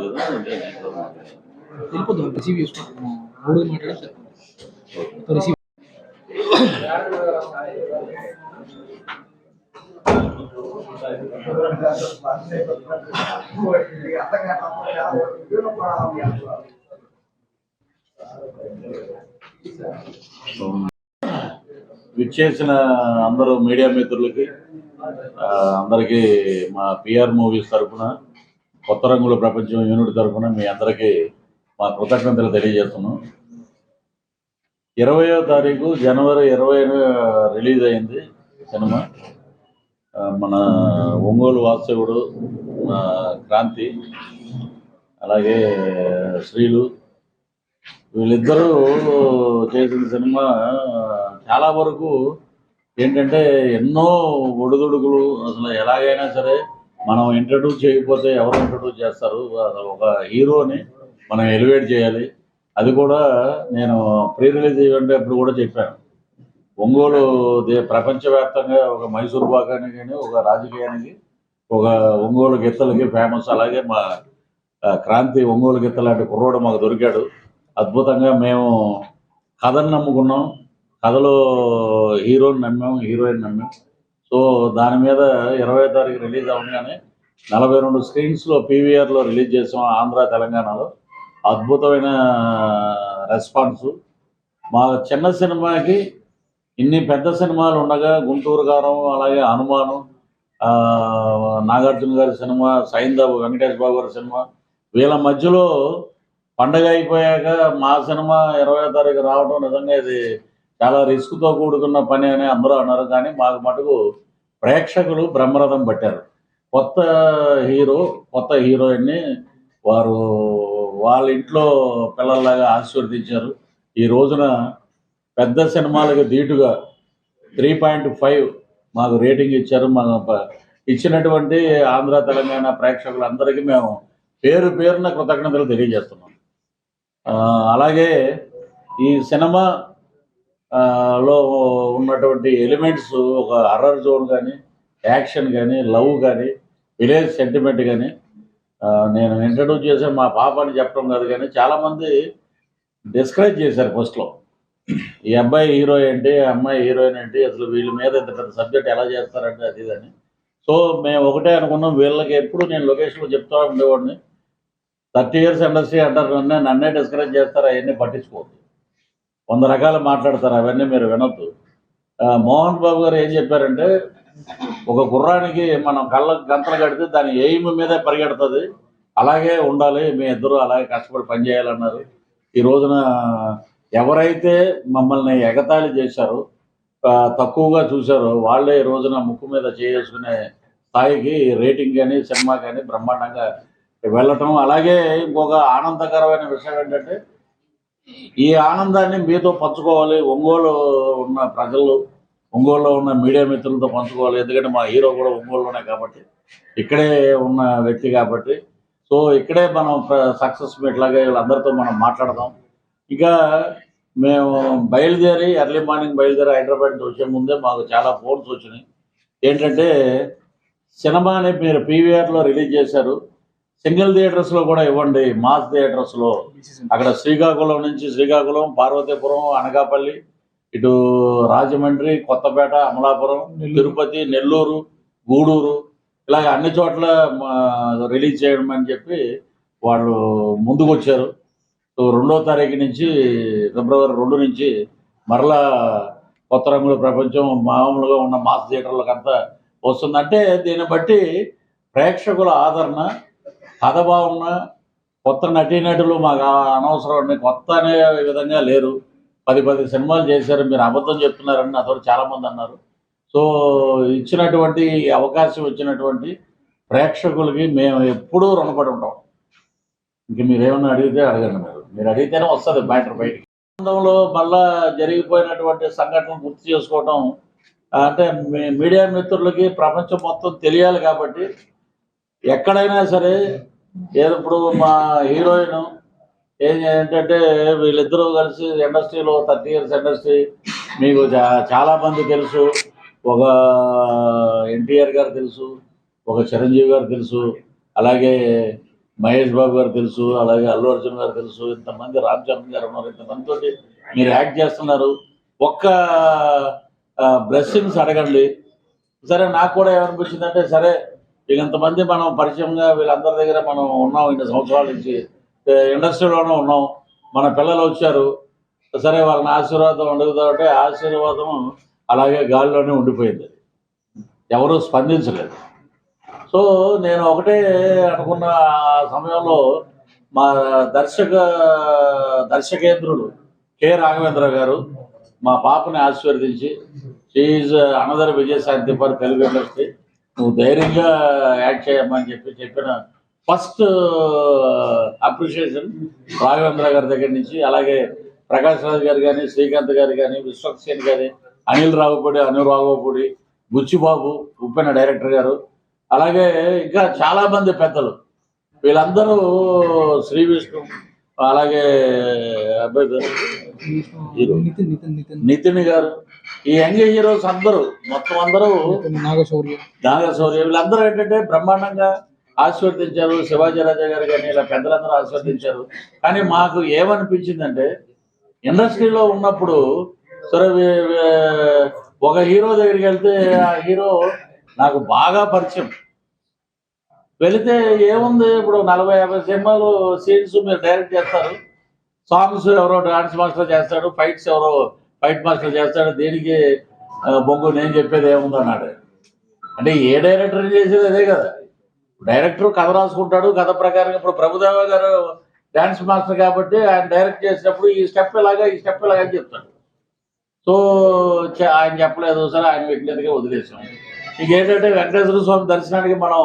కదా అంటే వెళ్ళిపోద్దాం రిసీవ్ చేసుకుంటాం మూడు మాట్లాడి రిసీవ్ విచ్చేసిన అందరూ మీడియా మిత్రులకి అందరికీ మా పిఆర్ మూవీస్ తరఫున కొత్త రంగుల ప్రపంచం యూనిట్ తరఫున మీ అందరికీ మా కృతజ్ఞతలు తెలియజేస్తున్నాం. 20వ తారీఖు జనవరి 20న రిలీజ్ అయింది సినిమా. మన ఒంగోలు వాస్తవుడు క్రాంతి అలాగే శ్రీలు వీళ్ళిద్దరూ చేసిన సినిమా చాలా వరకు ఏంటంటే ఎన్నో ఒడిదుడుకులు. అసలు ఎలాగైనా సరే మనం ఇంట్రడ్యూస్ చేయకపోతే ఎవరు ఇంట్రడ్యూస్ చేస్తారు? ఒక హీరోని మనం ఎలివేట్ చేయాలి. అది కూడా నేను ప్రీ రిలీజ్ ఈవెంట్ అప్పుడు కూడా చెప్పాను. ఒంగోలు ప్రపంచవ్యాప్తంగా ఒక మైసూర్ పాకానికి కానీ ఒక రాజకీయానికి ఒక ఒంగోలు గిత్తలకి ఫేమస్. అలాగే మా క్రాంతి ఒంగోలు గిత్త లాంటి కుర్రోడు మాకు దొరికాడు. అద్భుతంగా మేము కథను నమ్ముకున్నాం, కథలో హీరోని నమ్మాం, హీరోయిన్ నమ్మాం. సో దాని మీద 20వ తారీఖు రిలీజ్ అవగానే 42 స్క్రీన్స్లో పీవీఆర్లో రిలీజ్ చేసాం ఆంధ్ర తెలంగాణలో. అద్భుతమైన రెస్పాన్సు. మా చిన్న సినిమాకి ఇన్ని పెద్ద సినిమాలు ఉండగా గుంటూరు గారం అలాగే హనుమాను, నాగార్జున గారి సినిమా, సైందాబు వెంకటేష్ బాబు గారి సినిమా, వీళ్ళ మధ్యలో పండగ అయిపోయాక మా సినిమా 20వ తారీఖు రావడం నిజంగా ఇది చాలా రిస్క్తో కూడుకున్న పని అని అందరూ అన్నారు. కానీ మాకు మటుకు ప్రేక్షకులు బ్రహ్మరథం పట్టారు. కొత్త హీరో కొత్త హీరోయిన్ని వారు వాళ్ళ ఇంట్లో పిల్లల్లాగా ఆశీర్వదించారు. ఈ రోజున పెద్ద సినిమాలకు ధీటుగా 3.5 మాకు రేటింగ్ ఇచ్చారు. మన ఇచ్చినటువంటి ఆంధ్ర తెలంగాణ ప్రేక్షకులందరికీ మేము పేరు పేరున కృతజ్ఞతలు తెలియజేస్తున్నాం. అలాగే ఈ సినిమా లో ఉన్నటువంటి ఎలిమెంట్స్ ఒక హర్రర్ జోన్ కానీ, యాక్షన్ కానీ, లవ్ కానీ, విలేజ్ సెంటిమెంట్ కానీ, నేను ఇంట్రడ్యూస్ చేసే మా పాప అని చెప్పడం కాదు కానీ చాలామంది డిస్కరేజ్ చేశారు ఫస్ట్లో. ఈ అబ్బాయి హీరో ఏంటి, అమ్మాయి హీరోయిన్ ఏంటి, అసలు వీళ్ళ మీద ఇంత పెద్ద సబ్జెక్ట్ ఎలా చేస్తారంటే అది ఇదని. సో మేము ఒకటే అనుకున్నాం, వీళ్ళకి ఎప్పుడు నేను లొకేషన్లో చెప్తా ఉండేవాడిని, 30 years ఇండస్ట్రీ అంటారు, నన్నే డిస్కరేజ్ చేస్తారు, అవన్నీ పట్టించుకోవద్దు, 100 రకాలు మాట్లాడతారు, అవన్నీ మీరు వినొద్దు. మోహన్ బాబు గారు ఏం చెప్పారంటే, ఒక గుర్రానికి మనం కళ్ళకు గంతలు కడితే దాని ఎయిమ్ మీదే పరిగెడుతుంది, అలాగే ఉండాలి, మీ ఇద్దరు అలాగే కష్టపడి పనిచేయాలన్నారు. ఈ రోజున ఎవరైతే మమ్మల్ని ఎగతాళి చేశారో, తక్కువగా చూశారో వాళ్ళే ఈ రోజున ముక్కు మీద చేసుకునే స్థాయికి రేటింగ్ కానీ సినిమా కానీ బ్రహ్మాండంగా వెళ్ళటం. అలాగే ఇంకొక ఆనందకరమైన విషయం ఏంటంటే, ఈ ఆనందాన్ని మీతో పంచుకోవాలి, ఒంగోలు ఉన్న ప్రజలు, ఒంగోలులో ఉన్న మీడియా మిత్రులతో పంచుకోవాలి. ఎందుకంటే మా హీరో కూడా ఒంగోలులోనే కాబట్టి, ఇక్కడే ఉన్న వ్యక్తి కాబట్టి, సో ఇక్కడే మనం సక్సెస్ మీట్లాగా వీళ్ళందరితో మనం మాట్లాడదాం. ఇక మేము బయలుదేరి ఎర్లీ మార్నింగ్ బయలుదేరి హైదరాబాద్ నుంచి వచ్చే ముందే మాకు చాలా ఫోన్స్ వచ్చినాయి. ఏంటంటే, సినిమాని మీరు పీవీఆర్లో రిలీజ్ చేశారు, సింగిల్ థియేటర్స్లో కూడా ఇవ్వండి, మాస్ థియేటర్స్లో. అక్కడ శ్రీకాకుళం నుంచి శ్రీకాకుళం, పార్వతీపురం, అనకాపల్లి, ఇటు రాజమండ్రి, కొత్తపేట, అమలాపురం, తిరుపతి, నెల్లూరు, గూడూరు, ఇలాగ అన్ని చోట్ల రిలీజ్ చేయడం అని చెప్పి వాళ్ళు ముందుకు వచ్చారు. సో 2వ తారీఖు నుంచి, ఫిబ్రవరి 2 నుంచి మరలా కొత్త రంగుల ప్రపంచం మామూలుగా ఉన్న మాస్ థియేటర్లకు అంతా వస్తుందంటే, దీన్ని బట్టి ప్రేక్షకుల ఆదరణ, కథ బాగున్న కొత్త నటీనటులు మాకు అనవసరం, కొత్త అనే విధంగా లేరు, 10 సినిమాలు చేశారు, మీరు అబద్ధం చెప్తున్నారని నాతో చాలామంది అన్నారు. సో ఇచ్చినటువంటి అవకాశం ఇచ్చినటువంటి ప్రేక్షకులకి మేము ఎప్పుడూ రుణపడి ఉంటాం. ఇంక మీరేమన్నా అడిగితే అడగండి, మీరు అడిగితేనే వస్తుంది మ్యాటర్ బయటికి. ఆనందంలో మళ్ళా జరిగిపోయినటువంటి సంఘటనలు గుర్తు చేసుకోవటం అంటే మీడియా మిత్రులకి ప్రపంచం మొత్తం తెలియాలి కాబట్టి, ఎక్కడైనా సరే ఇప్పుడు మా హీరోయిన్ ఏంటంటే వీళ్ళిద్దరూ కలిసి ఇండస్ట్రీలో 30 years ఇండస్ట్రీ మీకు చాలామంది తెలుసు. ఒక ఎన్టీఆర్ గారు తెలుసు, ఒక చిరంజీవి గారు తెలుసు, అలాగే మహేష్ బాబు గారు తెలుసు, అలాగే అల్లు అర్జున్ గారు తెలుసు, ఇంతమంది రామ్ చరణ్ గారు ఉన్నారు, ఇంతమంది తోటి మీరు యాక్ట్ చేస్తున్నారు. ఒక్క బ్లెస్సింగ్స్ అడగండి. సరే నాకు కూడా ఏమనిపించిందంటే, సరే ఇంతమంది మనం పరిచయంగా వీళ్ళందరి దగ్గర మనం ఉన్నాం, ఇన్ని సంవత్సరాల నుంచి ఇండస్ట్రీలోనే ఉన్నాం, మన పిల్లలు వచ్చారు, సరే వాళ్ళని ఆశీర్వాదం అడుగుతామంటే ఆశీర్వాదం అలాగే గాలిలోనే ఉండిపోయింది, ఎవరూ స్పందించలేదు. సో నేను ఒకటే అనుకున్న ఆ సమయంలో మా దర్శకేంద్రుడు కె రాఘవేంద్ర గారు మా పాపని ఆశీర్వదించి, she another Vijayashanti for Telugu industry, నువ్వు ధైర్యంగా యాక్ట్ చేయమని చెప్పిన ఫస్ట్ అప్రిషియేషన్ రాఘవేంద్ర గారి దగ్గర నుంచి, అలాగే ప్రకాష్ రాజ్ గారు కానీ, శ్రీకాంత్ గారు కానీ, విశ్వక్సేన్ గారి, అనిల్ రాఘవపూడి, బుచ్చిబాబు, ఉప్పెన డైరెక్టర్ గారు, అలాగే ఇంకా చాలా మంది పెద్దలు, వీళ్ళందరూ శ్రీ విష్ణు, అలాగే అబ్బాయి హీరో నితిన్ గారు, ఈ యంగ్ హీరోస్ అందరూ మొత్తం అందరూ, నాగశౌర్య వీళ్ళందరూ ఏంటంటే బ్రహ్మాండంగా ఆశీర్వదించారు. శివాజీ రాజా గారు కానీ ఇలా పెద్దలందరూ ఆశీర్వదించారు. కానీ మాకు ఏమనిపించిందంటే, ఇండస్ట్రీలో ఉన్నప్పుడు సరే ఒక హీరో దగ్గరికి వెళ్తే ఆ హీరో నాకు బాగా పరిచయం, వెళితే ఏముంది, ఇప్పుడు 40-50 సినిమాలు సీన్స్ మీరు డైరెక్ట్ చేస్తారు, సాంగ్స్ ఎవరో డాన్స్ మాస్టర్ చేస్తాడు, ఫైట్స్ ఎవరో ఫైట్ మాస్టర్ చేస్తాడు, దీనికి బొంగు నేను చెప్పేది ఏముంది అన్నాడు. అంటే ఏ డైరెక్టర్ చేసేది అదే కదా, డైరెక్టర్ కథ రాసుకుంటాడు, కథ ప్రకారం ఇప్పుడు ప్రభుదేవ గారు డాన్స్ మాస్టర్ కాబట్టి ఆయన డైరెక్ట్ చేసినప్పుడు ఈ స్టెప్ ఇలాగా అని చెప్తాడు. సో ఆయన చెప్పలేదు, సరే ఆయన వ్యక్తిగతంగా వదిలేసాం. ఇంకేంటంటే వెంకటేశ్వర స్వామి దర్శనానికి మనం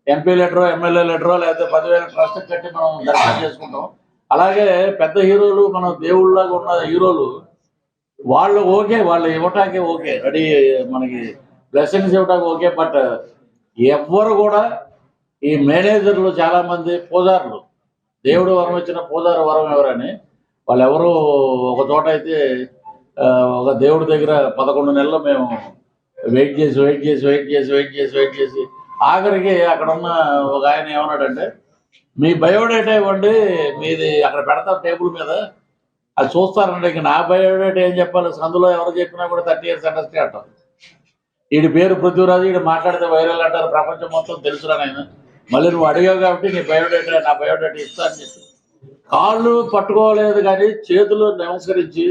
ఎంపీ లెటరో, ఎమ్మెల్యే లెటరో, లేకపోతే 10,000 ట్రస్ట్ కట్టి మనం దర్శనం చేసుకుంటాం. అలాగే పెద్ద హీరోలు, మనం దేవుళ్ళలాగా ఉన్న హీరోలు, వాళ్ళు ఓకే, వాళ్ళు ఇవ్వటానికి ఓకే, రెడీ, మనకి బ్లెస్సింగ్స్ ఇవ్వటానికి ఓకే. బట్ ఎవ్వరు కూడా ఈ మేనేజర్లు చాలామంది పూజారులు, దేవుడు వరం ఇచ్చిన పూజారు వరం ఎవరని వాళ్ళు ఎవరు ఒక చోట అయితే ఒక దేవుడి దగ్గర 11 నెలలు మేము వెయిట్ చేసి ఆఖరికి అక్కడ ఉన్న ఒక ఆయన ఏమన్నాడంటే, మీ బయోడేటా ఇవ్వండి, మీది అక్కడ పెడతారు టేబుల్ మీద, అది చూస్తారండి. ఇంక నా బయోడేటా ఏం చెప్పాలి, అందులో ఎవరు చెప్పినా కూడా 30 years ఇండస్ట్రీ అంటారు. వీడి పేరు పృథ్వీరాజు, వీడు మాట్లాడితే వైరల్ అంటారు, ప్రపంచం మొత్తం తెలుసురా నేను, మళ్ళీ నువ్వు అడిగావు కాబట్టి నా బయోడేటా ఇస్తా అని చెప్పి కాళ్ళు పట్టుకోలేదు, కానీ చేతులు నమస్కరించి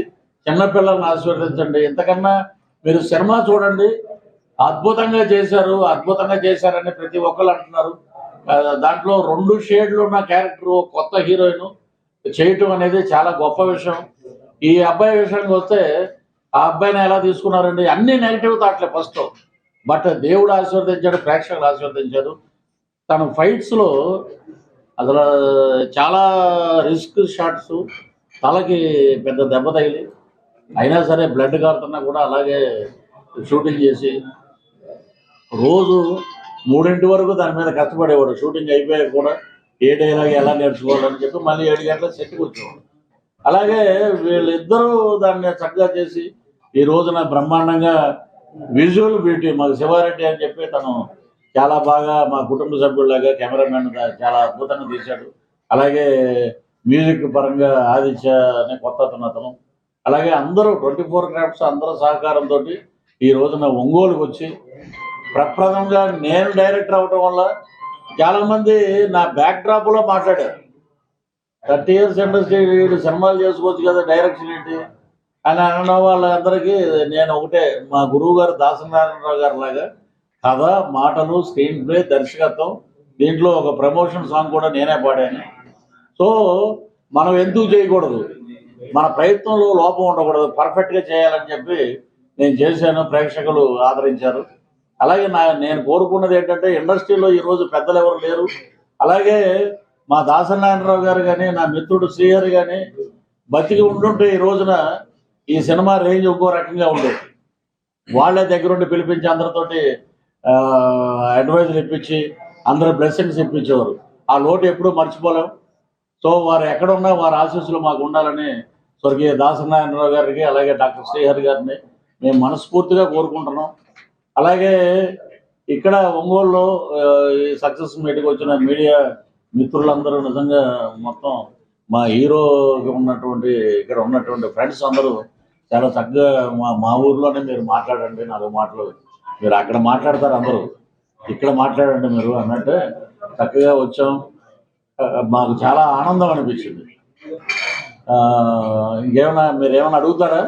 చిన్నపిల్లల్ని ఆశీర్వదించండి. ఇంతకన్నా మీరు సినిమా చూడండి, అద్భుతంగా చేశారని ప్రతి ఒక్కరు అంటున్నారు. దాంట్లో 2 షేడ్లు ఉన్న క్యారెక్టర్ కొత్త హీరోయిన్ చేయటం అనేది చాలా గొప్ప విషయం. ఈ అబ్బాయి విషయానికి వస్తే, ఆ అబ్బాయిని ఎలా తీసుకున్నారండి, అన్ని నెగిటివ్ థాట్లే ఫస్ట్, బట్ దేవుడు ఆశీర్వదించాడు, ప్రేక్షకులు ఆశీర్వదించాడు. తన ఫైట్స్లో అసలు చాలా రిస్క్ షాట్స్, తలకి పెద్ద దెబ్బ తగిలి అయినా సరే బ్లడ్ కారుతున్నా కూడా అలాగే షూటింగ్ చేసి రోజు 3 వరకు దాని మీద కష్టపడేవాడు. షూటింగ్ అయిపోయాక కూడా ఏ డైలాగ్ ఎలా నేర్చుకోవాలని చెప్పి మళ్ళీ 7 గంటలకు సెట్కి వచ్చేవాడు. అలాగే వీళ్ళిద్దరూ దాన్ని చక్కగా చేసి ఈ రోజున బ్రహ్మాండంగా విజువల్ బ్యూటీ, మాకు శివారెడ్డి అని చెప్పి తను చాలా బాగా మా కుటుంబ సభ్యుల్లాగా కెమెరామెన్ చాలా అద్భుతంగా తీశాడు. అలాగే మ్యూజిక్ పరంగా ఆదిత్య అనే కొత్త అతను, అలాగే అందరూ 24 క్రాఫ్ట్స్ అందరూ సహకారంతో ఈ రోజున ఒంగోలుకు వచ్చి, ప్రప్రథమంగా నేను డైరెక్టర్ అవటం వల్ల చాలామంది నా బ్యాక్ డ్రాప్లో మాట్లాడారు, 30 years ఇండస్ట్రీ, సినిమాలు చేసుకోవచ్చు కదా, డైరెక్షన్ ఏంటి అని అనడం వాళ్ళందరికీ నేను ఒకటే, మా గురువు గారు దాసనారాయణరావు గారు లాగా కథ, మాటలు, స్క్రీన్ ప్లే, దర్శకత్వం, దీంట్లో ఒక ప్రమోషన్ సాంగ్ కూడా నేనే పాడాను. సో మనం ఎందుకు చేయకూడదు, మన ప్రయత్నంలో లోపం ఉండకూడదు, పర్ఫెక్ట్గా చేయాలని చెప్పి నేను చేశాను. ప్రేక్షకులు ఆదరించారు. అలాగే నేను కోరుకున్నది ఏంటంటే, ఇండస్ట్రీలో ఈరోజు పెద్దలు ఎవరు లేరు. అలాగే మా దాసనారాయణరావు గారు కానీ, నా మిత్రుడు శ్రీహరి కానీ బతికి ఉంటుంటే ఈ రోజున ఈ సినిమా రేంజ్ ఇంకో రకంగా ఉండేది. వాళ్ళే దగ్గరుండి పిలిపించి అందరితోటి అడ్వైజులు ఇప్పించి అందరు బ్లెస్సింగ్స్ ఇప్పించేవారు. ఆ లోటు ఎప్పుడూ మర్చిపోలేం. సో వారు ఎక్కడున్నా వారి ఆశీస్సులు మాకు ఉండాలని స్వర్గీయ దాసనారాయణరావు గారికి, అలాగే డాక్టర్ శ్రీహరి గారిని మేము మనస్ఫూర్తిగా కోరుకుంటున్నాం. అలాగే ఇక్కడ ఒంగోలులో ఈ సక్సెస్ మీట్కి వచ్చిన మీడియా మిత్రులందరూ నిజంగా మొత్తం మా హీరోకి ఉన్నటువంటి ఇక్కడ ఉన్నటువంటి ఫ్రెండ్స్ అందరూ చాలా చక్కగా మా ఊర్లోనే మీరు మాట్లాడండి 4 మాటలు, మీరు అక్కడ మాట్లాడతారు అందరూ, ఇక్కడ మాట్లాడండి మీరు అన్నట్టే చక్కగా వచ్చాం. మాకు చాలా ఆనందం అనిపించింది. ఇంకేమైనా మీరు ఏమైనా అడుగుతారా?